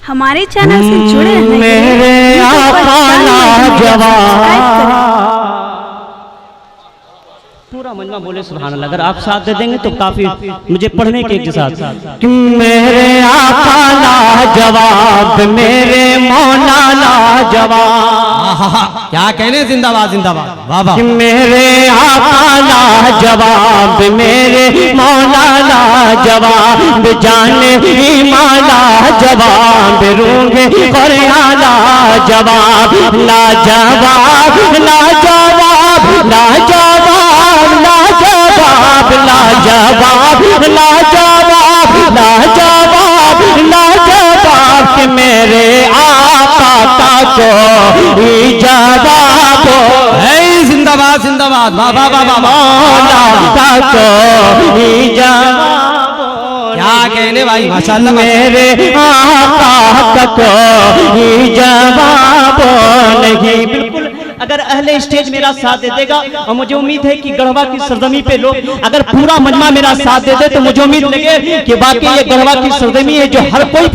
ہمارے چینل سے جڑے رہنے میرے آقا لاجواب پورا مجمع بولے سبحان اللہ. اگر آپ ساتھ دے دیں گے تو کافی مجھے پڑھنے کے ایک ساتھ. میرے آقا لاجواب میرے مولا لاجواب. کیا کہنے زندہ باد زندہ باد. واہ واہ. میرے آقا لاجواب میرے مولا لاجواب جانے ایمان لاجواب رونگ قرآن لاجواب لاجواب لاجواب لاجواب لاجواب لاجواب لاجواب لاجواب لاجواب کہ میرے آقا کا کوئی جواب اے زندہ باد زندہ باد. واہ واہ واہ واہ. مولا کا کوئی جواب کیا کہنے بھائی ماشاءاللہ. میرے آقا کا کوئی جواب نہیں. بالکل اگر اہل اسٹیج میرا ساتھ دے دے گا اور مجھے امید ہے کہ گڑھوا کی سرزمین پہ لوگ اگر پورا مجمع میرا ساتھ دے دے تو مجھے امید لگے کہ باقی یہ گڑھوا کی سرزمین ہے جو ہر کوئی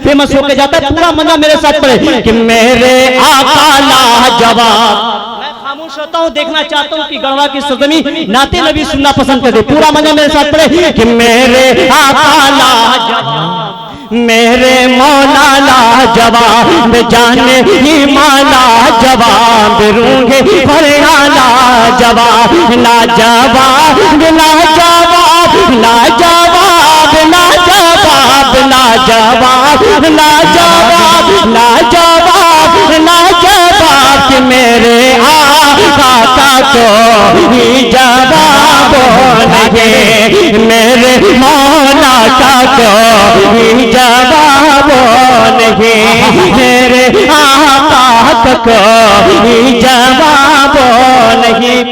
فیمس ہو کے جاتا ہے. پورا مجمع میرے ساتھ پڑھے کہ میرے آقا لاجواب. میں خاموش ہوتا ہوں, دیکھنا چاہتا ہوں کہ گڑھوا کی سرزمین نعت نبی سننا پسند کر دے. پورا مجمع میرے ساتھ پڑھے کہ میرے آقا لاجواب میرے مولا لاجواب جانے ایمان لاجواب رونگ قرآن لاجواب لاجواب لاجواب لاجواب لاجواب لاجواب لاجواب لاجواب لاجواب کہ میرے آقا کا کوئی جواب نہیں. میرے مولا کا کوئی جواب نہیں. میرے آقا کا کوئی جواب نہیں.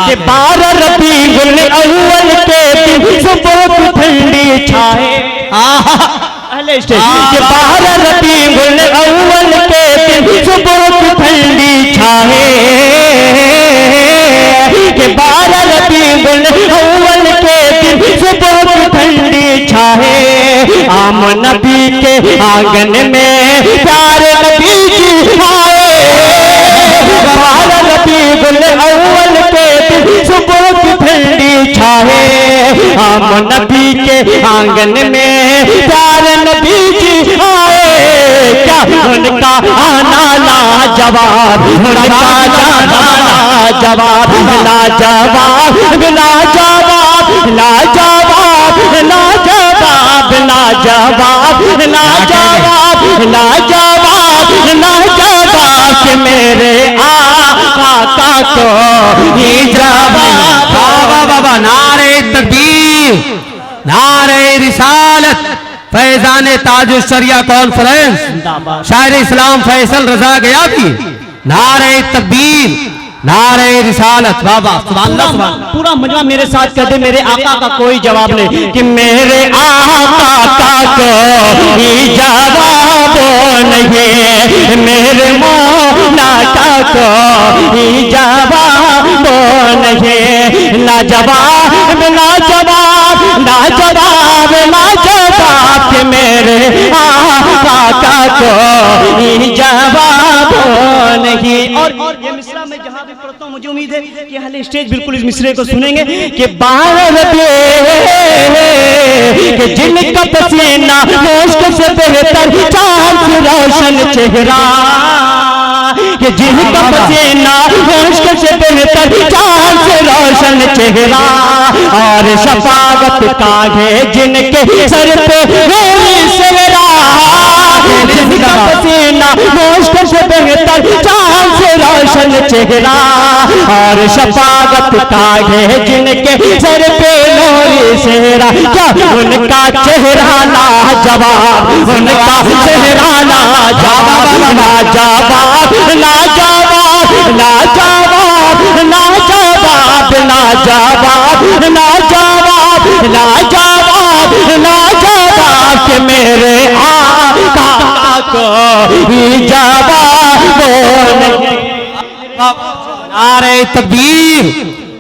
کہ 12 ربیع الاول کے دن صبح کی ٹھنڈی چھائے. کہ 12 ربیع الاول کے دن صبح کی ٹھنڈی چھائے. کہ 12 ربیع الاول کے دن صبح کی ٹھنڈی چھائے. عام نبی کے آنگن میں پیارے نبی جی آئے. 12 ربیع الاول کے دن صبح کی ٹھنڈی چھائے. عام نبی کے آنگن میں پیارے نبی جی آئے. کیا ان کا آنا لاجواب, ان کا جانا لاجواب لاجواب لاجواب لاجواب لاجواب لاجواب لاجواب لاجواب لاجواب کہ میرے آقا کا کوئی جواب. واہ واہ واہ. نعرہ تکبیر, نعرہ رسالت, فیضان تاج الشریعہ کانفرنس, شاعر اسلام فیصل رضا غیابی. نعرہ تکبیر, نعرہ رسالت. واہ واہ سبحان اللہ سبحان اللہ. پورا مجمع میرے ساتھ کہتے میرے آقا کا کوئی جواب نہیں. کہ میرے آقا کا کوئی جواب نہیں. میرے مولا کا کوئی جواب نہیں. لاجواب لاجواب لاجواب لاجواب کہ میرے آقا کا کوئی جواب نہیں. اور یہ مصرع میں جہاں بھی پڑھتا ہوں مجھے امید ہے کہ اہل اسٹیج بالکل اس مصرے کو سنیں گے کہ 12 کہ جن کا پسینہ مشک سے بہتر چاند سے روشن چہرہ. کہ جن کا پسینہ مشک سے بہتر چاند سے روشن چہرہ. اور شفاعت کاڑھے جن کے سر پہ میری سہرا. جن کا پسینہ مشک سے بہتر چاند سے روشن چہرہ. اور شفاعت کاڑھے جن کے سر پہ نوری سہرا. کیا ان کا چہرہ لاجواب, ان کا چہرہ لاجواب لاجواب لاجواب لاجواب لاجواب لاجواب لاجواب لاجواب لاجواب کہ میرے آقا کوئی جواب نہیں. نعرہ تکبیر,